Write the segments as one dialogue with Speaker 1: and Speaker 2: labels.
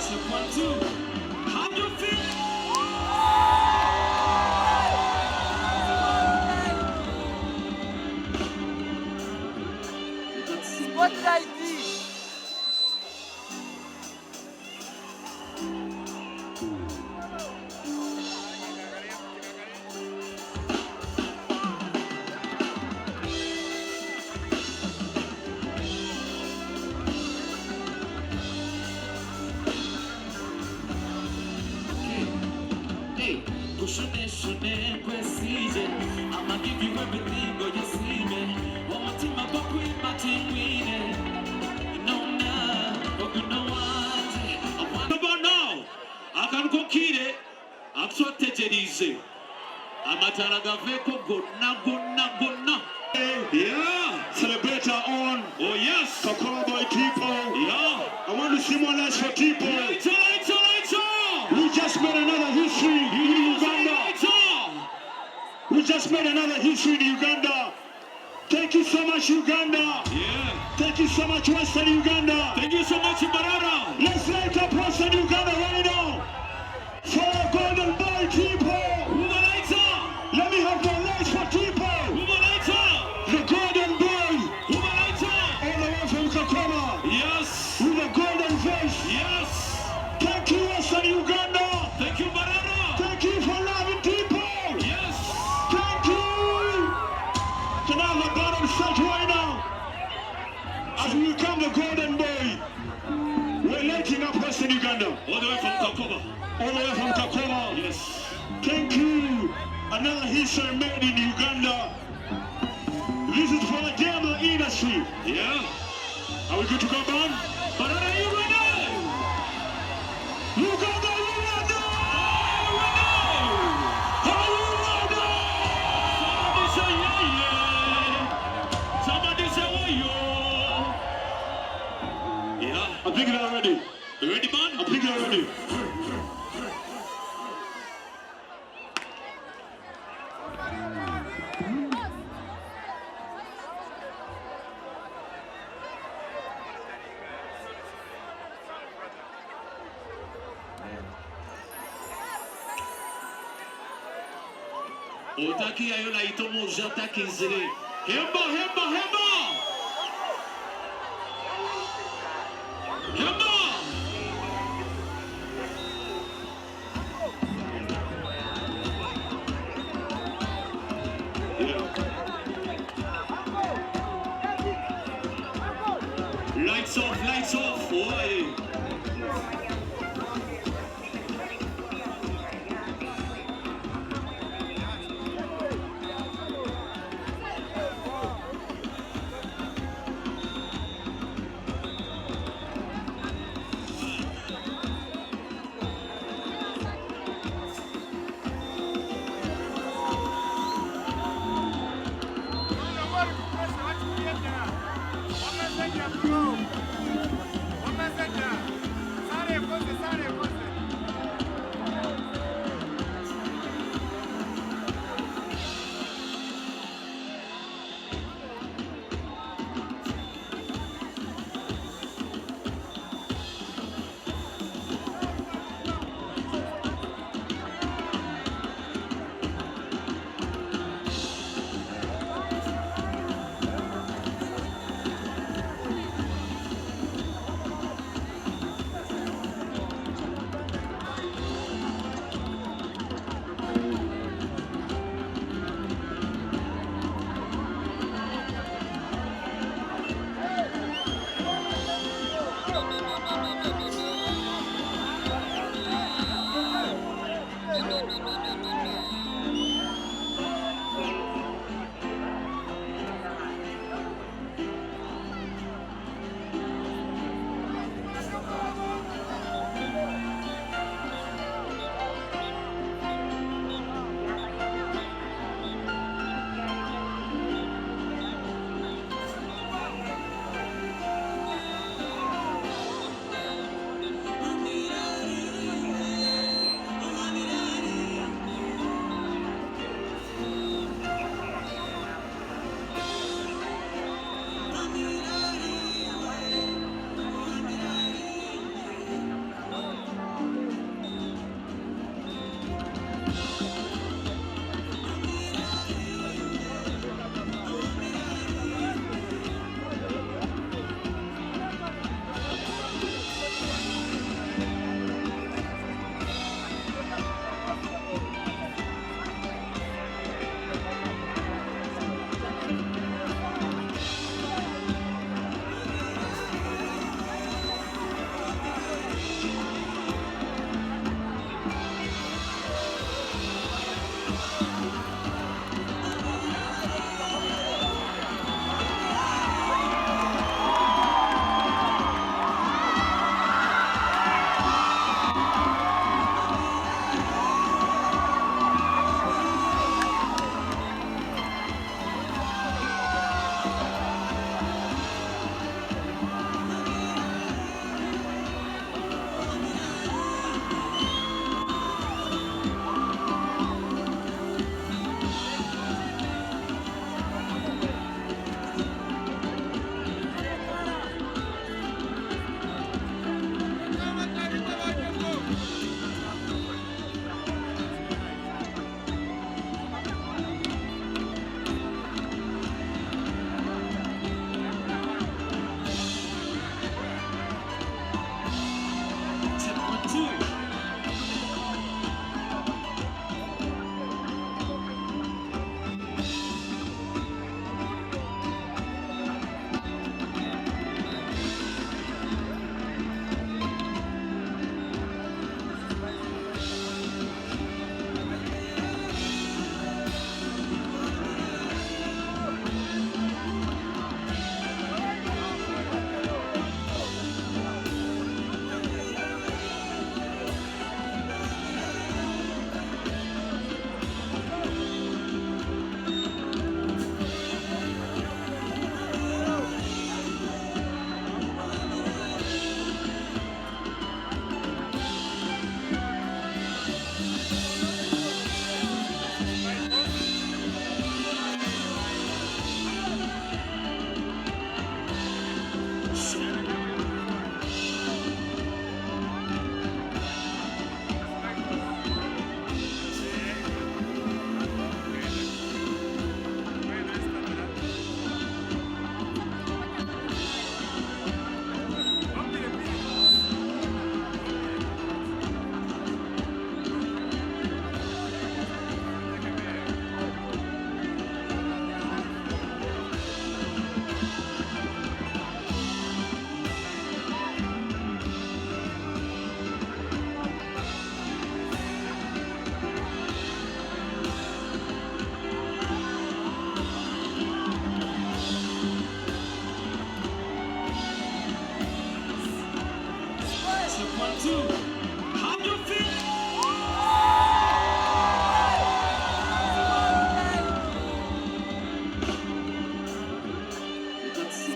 Speaker 1: Check 1, 2. How you feel?
Speaker 2: Spotlight D.
Speaker 1: Hey, kushone kwesije. I'ma give you everything, go you see me. One team I got with my team winning. No na, but you know what? I want to now. I can go kire. Aksoteterize. Amatara gaveko gonna.
Speaker 3: Yeah, celebrator on.
Speaker 1: Oh yes.
Speaker 3: Kakolo boy people.
Speaker 1: Yeah.
Speaker 3: I want to see more lights for people.
Speaker 1: Lights on.
Speaker 3: We just made another history in Uganda.
Speaker 1: Lights on.
Speaker 3: We just made another history in Uganda. Thank you so much, Uganda.
Speaker 1: Yeah.
Speaker 3: Thank you so much, Western Uganda.
Speaker 1: Thank you so much, Barara.
Speaker 3: Let's light up Western Uganda right now. For our golden boy people.
Speaker 1: Who the lights on?
Speaker 3: Let me have more lights for people.
Speaker 1: Who the lights on?
Speaker 3: The golden boy.
Speaker 1: Who the lights on?
Speaker 3: All the way from Kakoma.
Speaker 1: Yes.
Speaker 3: With a golden voice.
Speaker 1: Yes.
Speaker 3: Thank you, Western Uganda.
Speaker 1: Thank you, Barara.
Speaker 3: Thank you for loving people.
Speaker 1: Yes.
Speaker 3: Thank you. Can I have a bottom set right now? As we become the golden boy, we're lighting up Western Uganda.
Speaker 1: All the way from Kakoma.
Speaker 3: All the way from Kakoma.
Speaker 1: Yes.
Speaker 3: Thank you. Another history made in Uganda. This is for the gamble industry.
Speaker 1: Yeah.
Speaker 3: Are we good to go, man?
Speaker 1: Barara, you ready?
Speaker 3: Uganda, Uganda!
Speaker 1: Somebody say yeah. Somebody say oh yo. Yeah.
Speaker 3: I think they're ready.
Speaker 1: You ready, man?
Speaker 3: I think they're ready.
Speaker 1: Otaki ayona itomo jataki zire. Hemba. Hemba.
Speaker 3: Yeah.
Speaker 1: Lights off. Why?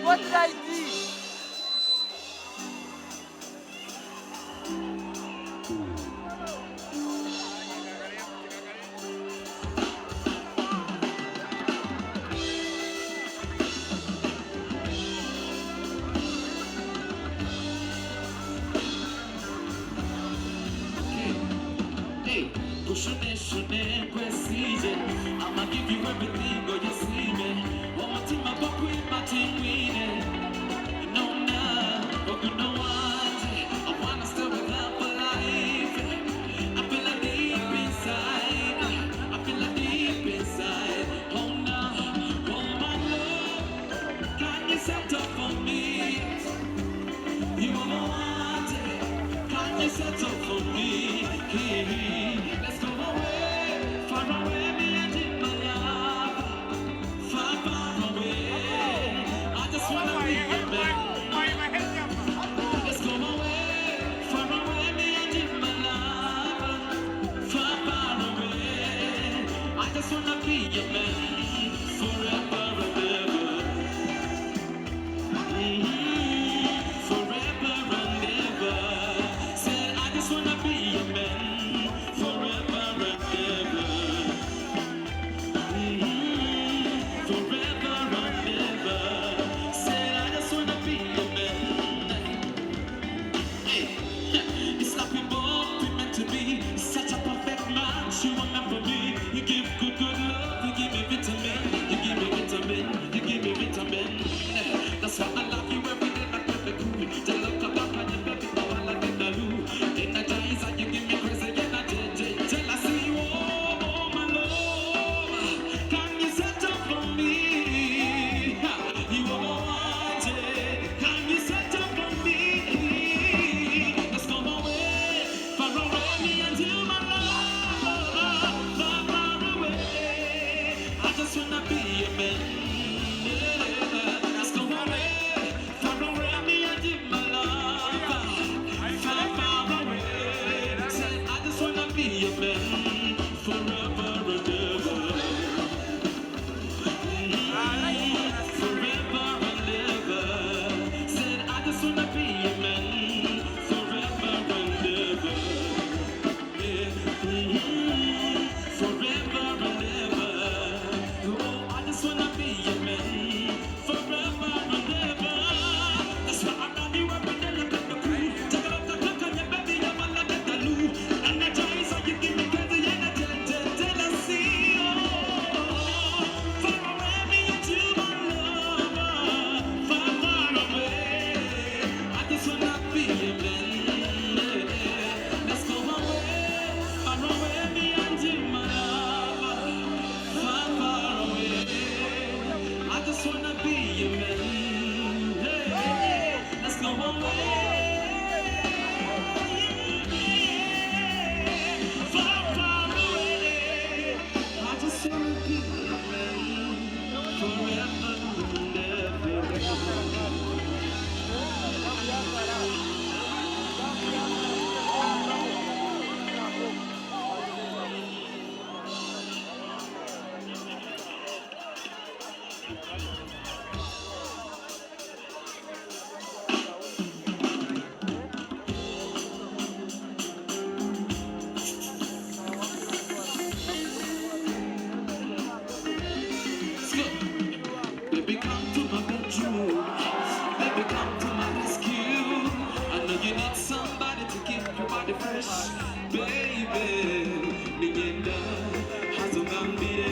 Speaker 2: What did I do?
Speaker 1: Hey, kushune kwesije. I'ma give you everything, go you see me. One more time, I walk with my team winning. You know now, but you know what? I wanna stay with her for life. I feel like deep inside. I feel like deep inside. Oh no, oh my love, can you set up for me? You are my wanted. Can you set up for me? Hey, let's go away, far away, me and you, my love. Far, far away. I just wanna be your man. Let's go away, far away, me and you, my love. Far, far away. I just wanna be your man forever and ever. Forever and ever. Say, I just wanna be your man forever and ever. Forever and ever. Say, I just wanna be your man. Hey, it's like we both been meant to be. Such a perfect match, you and baby, nigenda hazongambire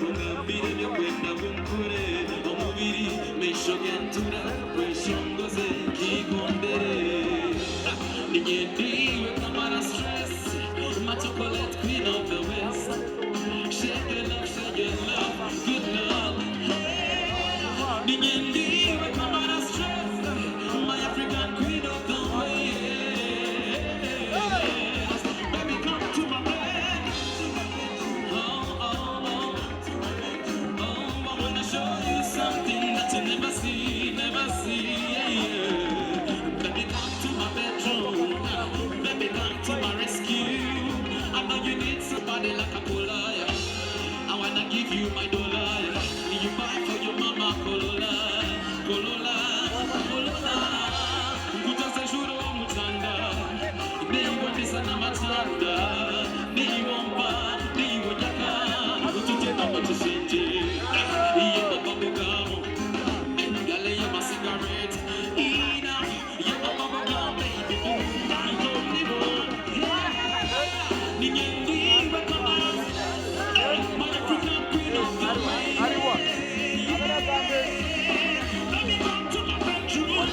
Speaker 1: ungambire byo kwenda gunkore omubiri meshogentura weshongoze kigondere nigendiwe kamara stress my chocolate queen of the west shake your love good love nigendiwe kamara stress my African queen of the west baby come to my bed I wanna show you something that you never see baby come to my bedroom baby come to my rescue I know you need somebody like a Polaya I wanna give you my dollar you buy for your mama Colola Kutose shuro mutanda Niwa nisana matanda Niwomba, niwonyaka Ututena motishinje Yema bubblegum Gale yema cigarette Ina, yema bubblegum baby You only one Ninyendiwe kama My African queen of the way Let me come to my bedroom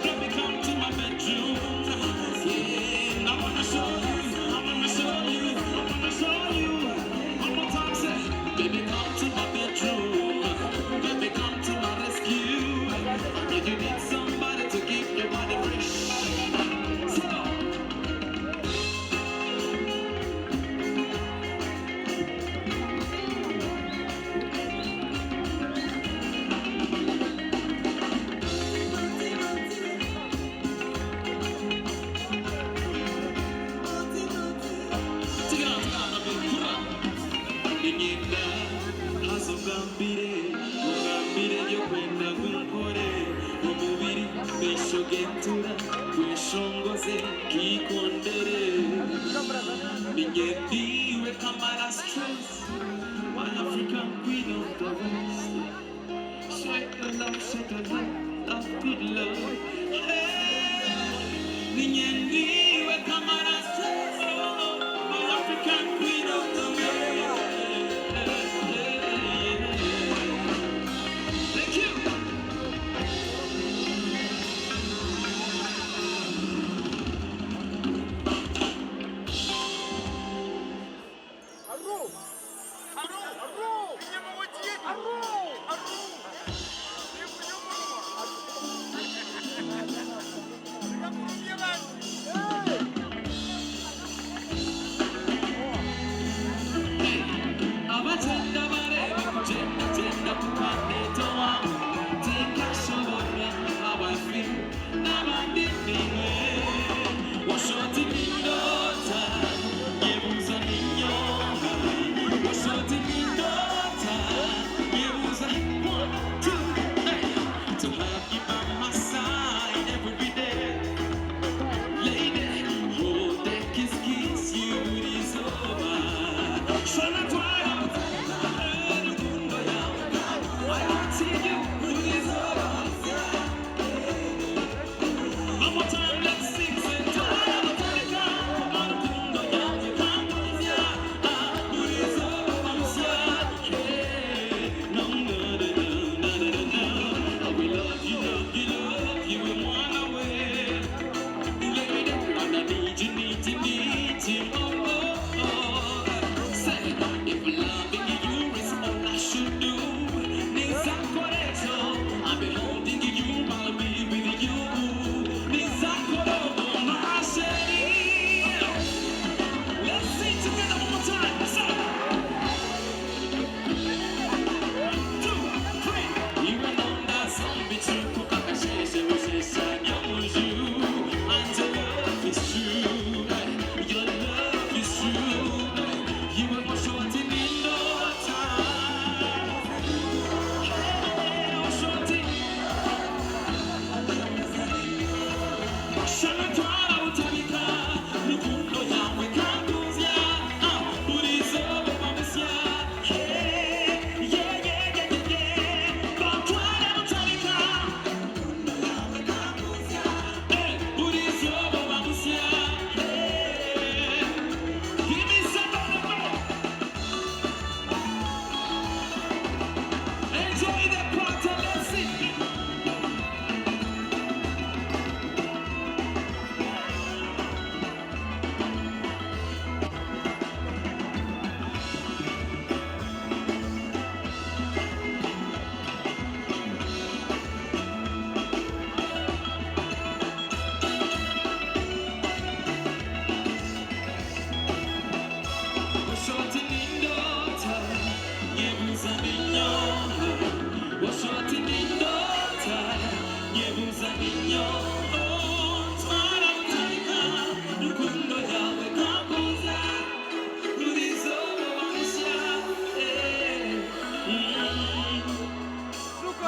Speaker 1: Let me come to my bedroom Gentura, weshongoze kikondere Ningendiwe kamara stress My African queen of the west Shake the love, good love Ningendiwe kamara stress My African queen of the west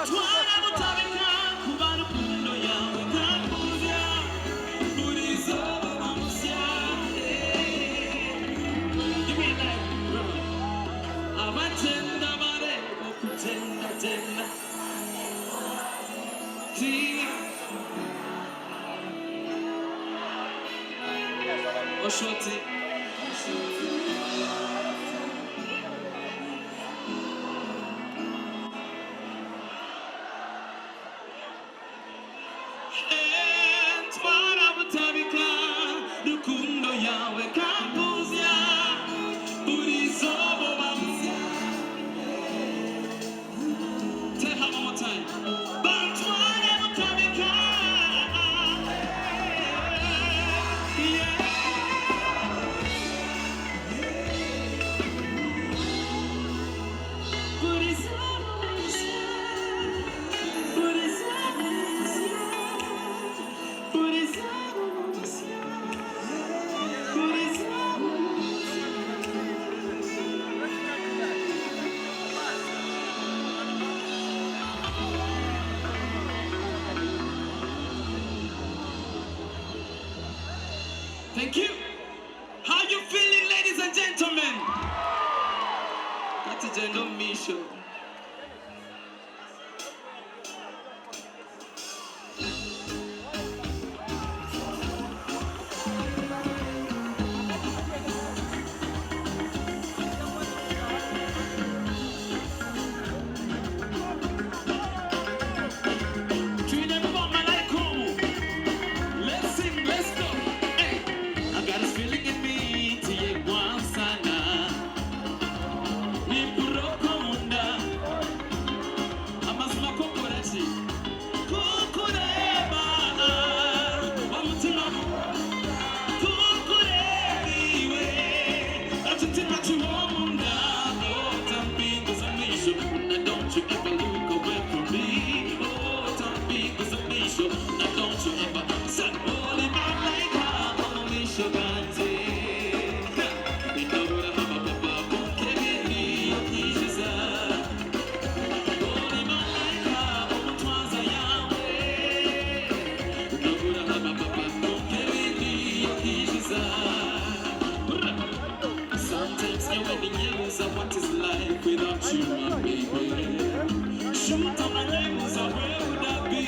Speaker 1: bantwara mutabika kuba rukundo yawe kakuza burizo bamusya. Give me a life, brother. Abatenda bareko kutenda tenda. Oshoti. Entwara butabika rukundo yawe kampuzya burizo bamusya. Say how one more time. Bantwara butabika. Yeah. Burizo bamusya. Burizo bamusya. Burizo bamusya. Burizo Thank you. How you feeling, ladies and gentlemen? That's a gender mission. Treat them for my life, cool. Let's sing, let's go. Hey, I got this feeling in me. Tie guansana. Ni puro komunda. Amazima kokorachi. Kukureba. Wamutima. Kukurebiwe. Achitima chiwomunda. Oh, tampingo zamisho. Now don't you ever look away from me. Oh, tampingo zamisho. Now don't you ever say, holy man like her. Oh, misho ganze. Inabura hama papa. Kebini yokijiza. Holy man like her. Oh, mutwaza yawe. Inabura hama papa. Kebini yokijiza. Sometimes you're winning years of what is life without you, my baby. Shoot on my nails, where would I be?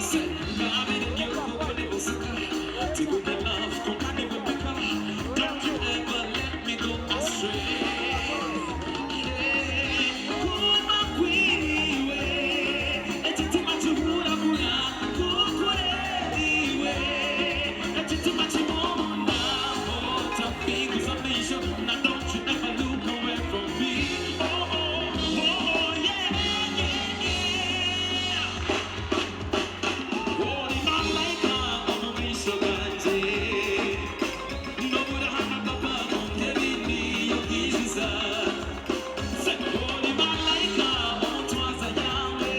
Speaker 1: Say, God, in you, nobody was a guy. To go the love, company with my car. Don't you ever let me go astray. Kuma kwiniwe, etiti machihura muna, kukurebiwe, etiti machimona, oh, tampingu zamisho. Now don't you ever look away from me. Oh, oh, oh, yeah, yeah, yeah. Holy man like her, oh, misho ganze. Nobura hana papa, kebini yokijiza. Say, holy man like her, oh, mutwaza yawe.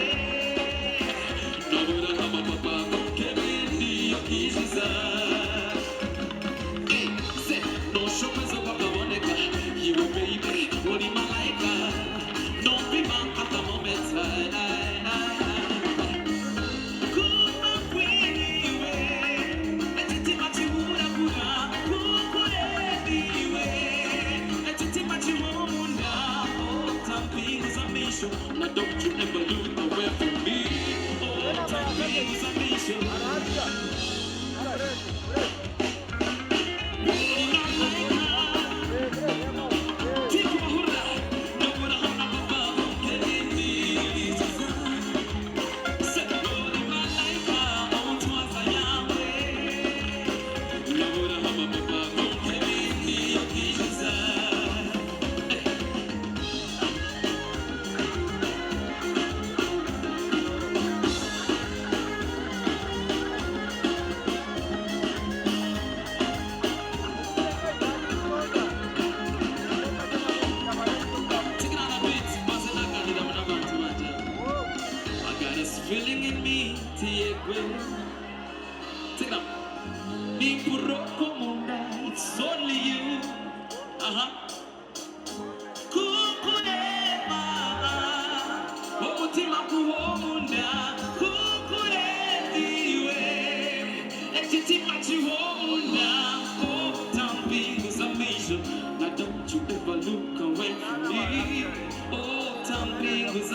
Speaker 1: Nobura hana papa, kebini yokijiza. Hey, say, no showers of Papa Monica. You a baby, holy man like her. Don't be man at the moment. Kuma kwiniwe, etiti machihura kuna, kukurebiwe, etiti machihunda, oh, tampingu zamisho. Now don't you ever look away from me. Oh, tampingu zamisho. Holy man like her. Tiku mahura, nobura hana papa, kebini yokijiza. Say, holy man like her, oh, mutwaza yawe. Nobura hana papa, kebini yokijiza.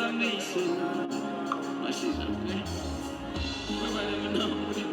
Speaker 1: examination. My shit, okay? Everybody let me know.